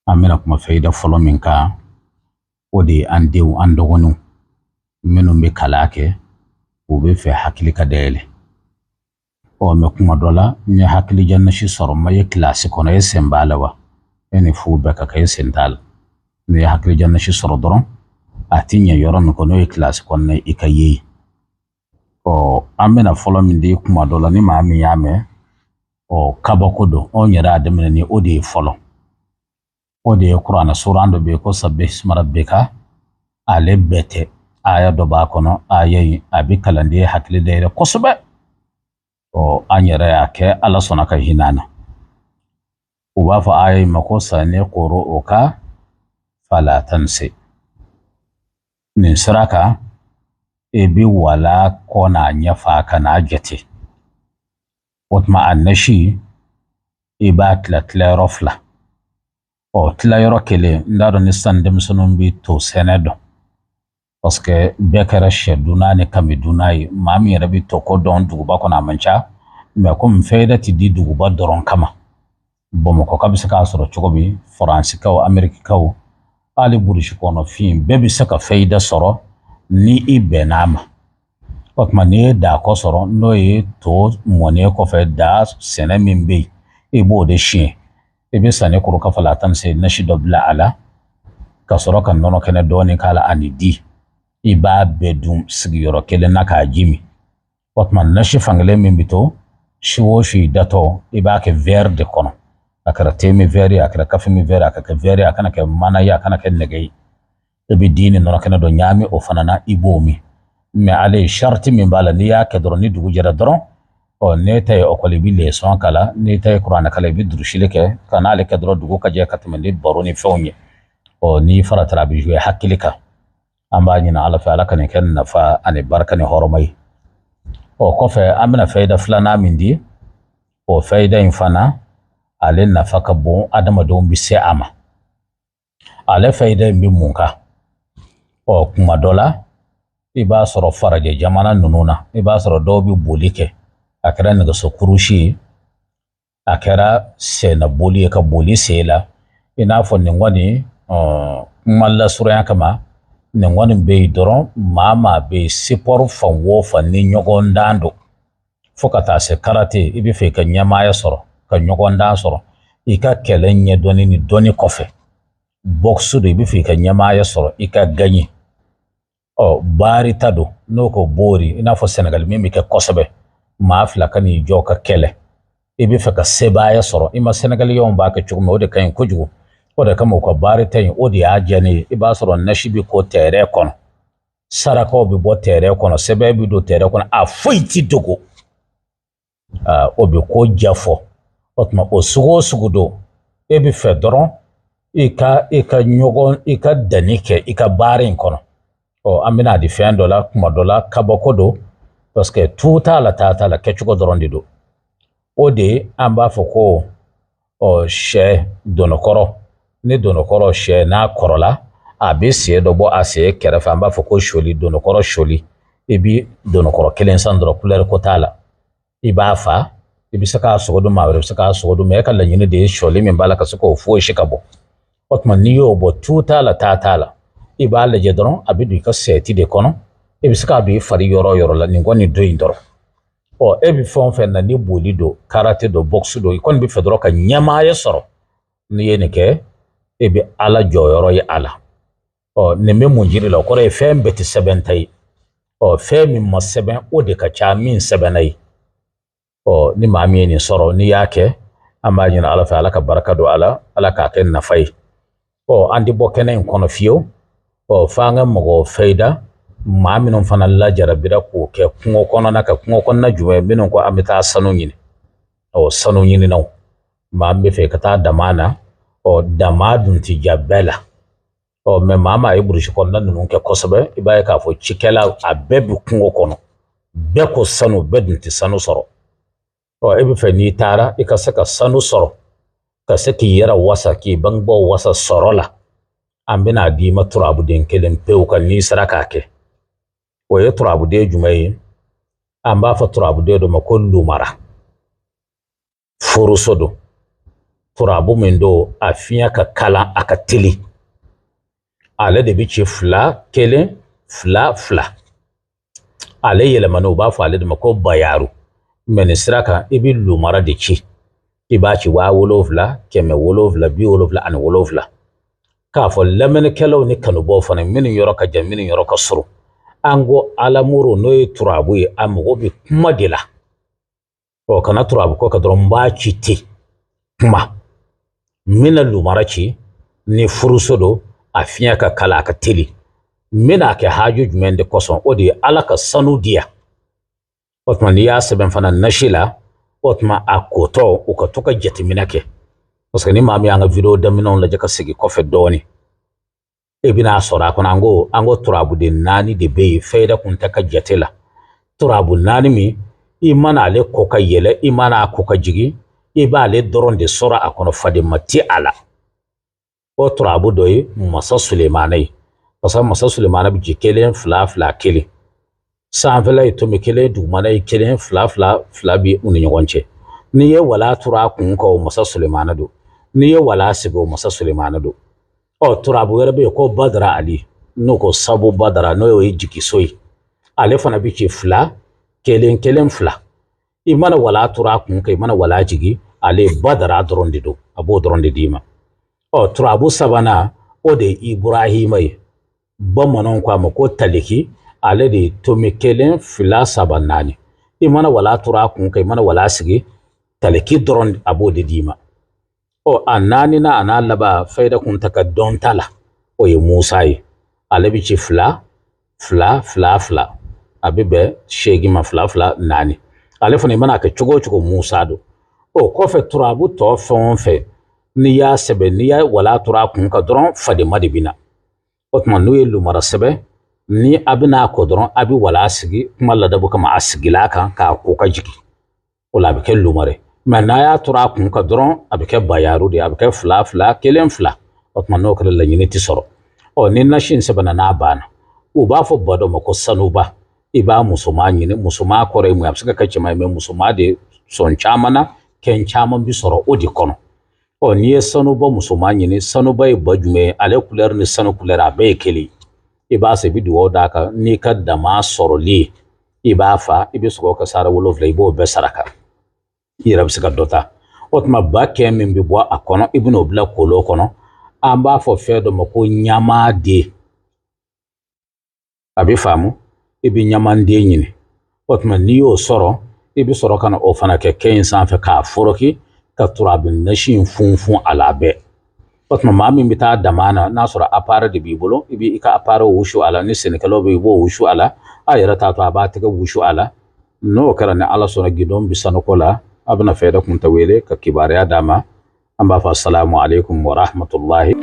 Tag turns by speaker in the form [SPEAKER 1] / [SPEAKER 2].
[SPEAKER 1] amena kuma faida folo min ka o de an denw an dɔgɔninw minnu bɛ kalan kɛ u bɛ fɛ hakili ka dayɛlɛ mɛ kuma dɔ la n ye hakilijan nasi sɔrɔ ma ye kilasi kɔnɔ e sen b'a la wa e ni fu bɛɛ ka kɛ e sen t'a la ni ye hakilijan nasi sɔrɔ dɔrɔn a ti ɲɛ yɔrɔ min kɔnɔ n'o ye kilasi kɔnɔ i ka ye an bɛna fɔlɔ min di kuma dɔ la ni maa min y'a mɛn kabako don anw yɛrɛ y'a daminɛ ni o de ye fɔlɔ o de ye kuranɛ suran dɔ bɛ yen ko sabbih isma rabbika ale bɛɛ tɛ aya dɔ b'a kɔnɔ aya in a bɛ kalanden hakili dayɛlɛ kosɛbɛ an yɛrɛ y'a kɛ ala sɔnna ka hinɛ na u b'a fɔ aya in ma ko sani koro o ka fala tanse nin sira kan e bɛ wala kɔ n'a ɲɛfa ka n'a jate o tuma a nasi i b'a tila yɔrɔ fila tila yɔrɔ kelen n t'a dɔn ni sisan denmisɛnninw bɛ to sɛnɛ dɔn parce que bɛɛ kɛra sɛ dunna ni kami dunna ye maa min yɛrɛ bɛ to ko dɔn duguba kɔnɔ a man ca mɛ komi fɛyida ti di duguba dɔrɔn kama bamakɔ ka bɛ se k'a sɔrɔ cogo min faransikaw amerikikaw hali burusi kɔnɔfin bɛɛ bɛ se ka fɛyida sɔrɔ ni i bɛnn'a ma o tuma n'i ye da kɔ sɔrɔ n'o ye to mɔnen kɔfɛ da sɛnɛ min bɛ yen i b'o de siɲɛ i bɛ sanni kuru ka fala tan se nasi dɔ bila a la ka sɔrɔ ka nɔnɔ kɛnɛ dɔɔni k'a la ani di i b'a bɛɛ dun sigiyɔrɔ kelen na k'a ji min o tuma nasi fankelen min bɛ to si o si datɔ i b'a kɛ verre de kɔnɔ a kɛra te min verre ye a kɛra kafe min verre a ka kɛ verre ye a kana kɛ mana ye a kana kɛ nɛgɛ ye i bɛ di ni nɔnɔ kɛnɛ dɔ ɲaami o fana na i b'o min mɛ ale sharti min b'a la n'i y'a kɛ dɔrɔn ni dugu jɛra dɔrɔn n'e ta ye ɔkɔli i bɛ leçon kala n'e ta ye kuranɛ kala i bɛ durusili kɛ ka n'ale kɛ dɔrɔn dugu ka jɛ ka tɛmɛ ni baro ni fɛnw ye n'i faratara a bɛ jouer hakili kan an b'a ɲini ala fɛ ala ka nin kɛ nafa ani barika ni hɔrɔma ye kɔfɛ an bɛna fɛyida filanan min di o fɛyida in fana ale nafa ka bon adamadenw bɛ se a ma ale fɛyida in bɛ mun kan kuma dɔ la i b'a sɔrɔ farajɛ jamana ninnu na i b'a sɔrɔ dɔw bɛ boli kɛ a kɛra nɛgɛso kurusi ye a kɛra sɛnɛboli ye ka boli sen la i n'a fɔ nin kɔni kuma lasurunya kama nin kɔni bɛ yen dɔrɔn maa bɛ yen sipɔri fan o fan ni ɲɔgɔn dan don fo ka taa se karate i bɛ fɛ i ka ɲɛmaaya sɔrɔ ka ɲɔgɔn dan sɔrɔ i ka kɛlɛ ɲɛdɔnni ni dɔnni kɔfɛ bɔkisi don i bɛ fɛ i ka ɲɛmaaya sɔrɔ i ka gaɲi baari ta don n'o ko boori i n'a fɔ sɛnɛgali min bɛ kɛ kosɛbɛ maa fila ka n'i jɔ ka kɛlɛ i bɛ fɛ ka sebaaya sɔrɔ i ma sɛnɛgaliyɛnw b'a kɛ cogo min o de ka ɲi kojugu o de kama u ka baari ta in o de y'a diya ne ye i b'a sɔrɔ nasi bɛ ko tɛrɛ kɔnɔ sarakaw bɛ bɔ tɛrɛ kɔnɔ sɛbɛn bɛ don tɛrɛ kɔnɔ a foyi ti dogo o bɛ ko ja fɔ o tuma o sugu o sugu don e bɛ fɛ dɔrɔn i ka danni kɛ i ka baara in kɔnɔ an bɛna di fɛn dɔ la kuma dɔ la kabako don parce que tu t'a la taa t'a la kɛcogo dɔrɔn de don o de an b'a fɔ ko sɛ donnɔkɔrɔ ni donnɔkɔrɔ sɛ n'a kɔrɔla a bɛ sen dɔ bɔ a sen kɛrɛfɛ an b'a fɔ ko soli donnɔkɔrɔ soli i bɛ donnɔkɔrɔ kelen san dɔrɔn couleur ko t'a la i b'a fa i bɛ se k'a sogo dun maa wɛrɛ bɛ se k'a sogo dun mɛ e ka laɲini de ye sɔli min b'a la ka se k'o fosi ka bɔ o tuma n'i y'o bɔ tu t'a la taa t'a la i b'a lajɛ dɔrɔn a bɛ don i ka sɛti de kɔnɔ i bɛ se k'a don i fari yɔrɔ yɔrɔ la nin kɔni don in dɔrɔn e bɛ fɛn o fɛn na ni boli don karate don bɔkisi don i kɔni bɛ fɛ dɔrɔn ka ɲɛmaaya sɔrɔ n'i ye nin kɛ e bɛ ala jɔyɔrɔ ye a la nin bɛ mun jiri la o kɔrɔ ye fɛn bɛɛ tɛ sɛbɛn ta ye fɛn min ma sɛbɛn o de ka ca min sɛbɛnna ye ni maa min ye nin sɔrɔ n'i y'a kɛ an b'a ɲini ala fɛ ala ka barika don a la ala k'a kɛ nafa ye an tɛ bɔ kɛnɛ in kɔnɔ fiyewu f'an ka mɔgɔ fɛyida maa minnu fana lajarabira k'o kɛ kungo kɔnɔna ka kungo kɔnɔna jumɛn minnu ko an bɛ taa sanu ɲini sanu ɲininaw maa min bɛ fɛ ka taa dama na dama dun ti ja bɛɛ la mɛ maa ye burusi kɔnɔna ninnu kɛ kosɛbɛ i b'a ye k'a fɔ cikɛla a bɛɛ bɛ kungo kɔnɔ bɛɛ ko sanu bɛɛ dun ti sanu sɔrɔ e bɛ fɛ n'i taara i ka se ka sanu sɔrɔ ka se k'i yɛrɛ wasa k'i bangebaaw wasa sɔrɔ la an bɛna d'i ma turabuden kelen pewu kan n'i sera k'a kɛ o ye turabuden jumɛn ye an b'a fɔ turabuden dɔ ma ko lumara furuso don turabu min do a fiɲɛ ka kalan a ka teli ale de bi ci 2 1 2 2 ale yɛlɛmana u b'a fɔ ale de ma ko bayaru mɛ nin sira kan i bi lumara de ci i b'a ci 7,000 7,700 77 k'a fɔ lamɛnnikɛlaw ni kanubɔw fana minnu yɔrɔ ka jan minnu yɔrɔ ka surun an ko alamuru n'o ye turabu ye a mago bɛ kuma de la kana turabu kɔ ka dɔrɔn n b'a ci ten kuma n bɛna lumara ci ni furuso do a fiɲɛ ka kala a ka teli n bɛna kɛ haju jumɛn de kosɔn o de ye ala ka sanu diya o tuma n'i y'a sɛbɛn fana nasi la o tuma a kotɔ u ka to ka jateminɛ kɛ parce que ni maa min y'an ka video daminɛw lajɛ ka segin kɔfɛ dɔɔni e bɛna sɔrɔ a kɔnɔ an ko turabuden 4 de bɛ yen fɛyida kun tɛ ka jate la turabu 4 min i mana ale ko ka yɛlɛ i mana a ko ka jigin i b'ale dɔrɔn de sɔrɔ a kɔnɔ fadema ti a la o turabu dɔ ye masa sulemana ye parce que masa sulemana bɛ ji 1 2 2 1 sanfɛla ye tomi 1 dugumana ye 1 2 2 2 bi u ni ɲɔgɔn cɛ n'i ye wala tura a kun kan o masa sulemana do n'i ye wala sigi o masa sulemana do turabu wɛrɛ bɛ yen ko badara ali n'o ko sabu badara n'o ye jigiso ye ale fana bɛ ci 2 1 1 2 i mana wala tura a kun kan i mana wala jigi ale badara dɔrɔn de do a b'o dɔrɔn de d'i ma turabu sabanan o de ye iburahima ye bamananw ko a ma ko taliki ale de ye tomi 1 2 3 4 i mana wala tura a kun kan i mana wala sigi taliki dɔrɔn a b'o de d'i ma a 4 na a n'a laban fɛyida kun tɛ ka dɔn ta la o ye musa ye ale bɛ ci 2 2 2 2 a bɛ bɛn 8 ma 2 2 4 ale fana i mana kɛ cogo o cogo musa do kɔfɛ turabu tɔ fɛn o fɛn n'i y'a sɛbɛn n'i y'a wala tura a kun kan dɔrɔn fadema de bɛ na o tuma n'o ye lumara sɛbɛn ni a bɛna a kɔ dɔrɔn a bɛ wala sigi kuma ladabu kama a sigila a kan k'a ko ka jigin o la a bɛ kɛ lumare mɛ n'a y'a tura a kun kan dɔrɔn a bɛ kɛ bayaru de a bɛ kɛ 2 2 1 2 o tuma n'o kɛra laɲini tɛ sɔrɔ ni nasi in sɛbɛnna n'a banna u b'a fɔ ba dɔ ma ko sanuba i b'a musoman ɲini musoman kɔrɔ ye mun ye a bɛ se ka kɛ cɛman ye mɛ musoman de sɔn caman na kɛn caman bi sɔrɔ o de kɔnɔ n'i ye sanuba musoman ɲini sanuba ye ba jumɛn ye ale couleur ni sanu couleur a bɛɛ ye kelen i b'a se i bɛ dugawu d'a kan n'i ka dama sɔrɔli i b'a fa i bɛ sɔgɔ ka sara 7 i b'o bɛɛ saraka i yɛrɛ bɛ se ka dɔ ta o tuma ba kɛn min bɛ bɔ a kɔnɔ i bɛn'o bila kolon kɔnɔ an b'a fɔ fɛn dɔ ma ko ɲamaden a bɛ faamu i bɛ ɲamaden ɲini o tuma n'i y'o sɔrɔ i bɛ sɔrɔ ka na o fana kɛ kɛn in sanfɛ k'a foroki ka turabu nasi in funfun a la bɛɛ o tuma maa min bɛ taa dama na n'a sɔrɔ appareil de b'i bolo i b'i ka appareil wusu a la ni sɛnɛkɛlaw bɛ i b'o wusu a la a yɛrɛ t'a to a b'a tɛgɛ wusu a la n'o kɛra ni ala sɔnna gidon bɛ sanuko la a bɛna fɛɛrɛ kunta wele ka kibaruya d'a ma an b'a fɔ assalamu alaikum wa rahmatullahi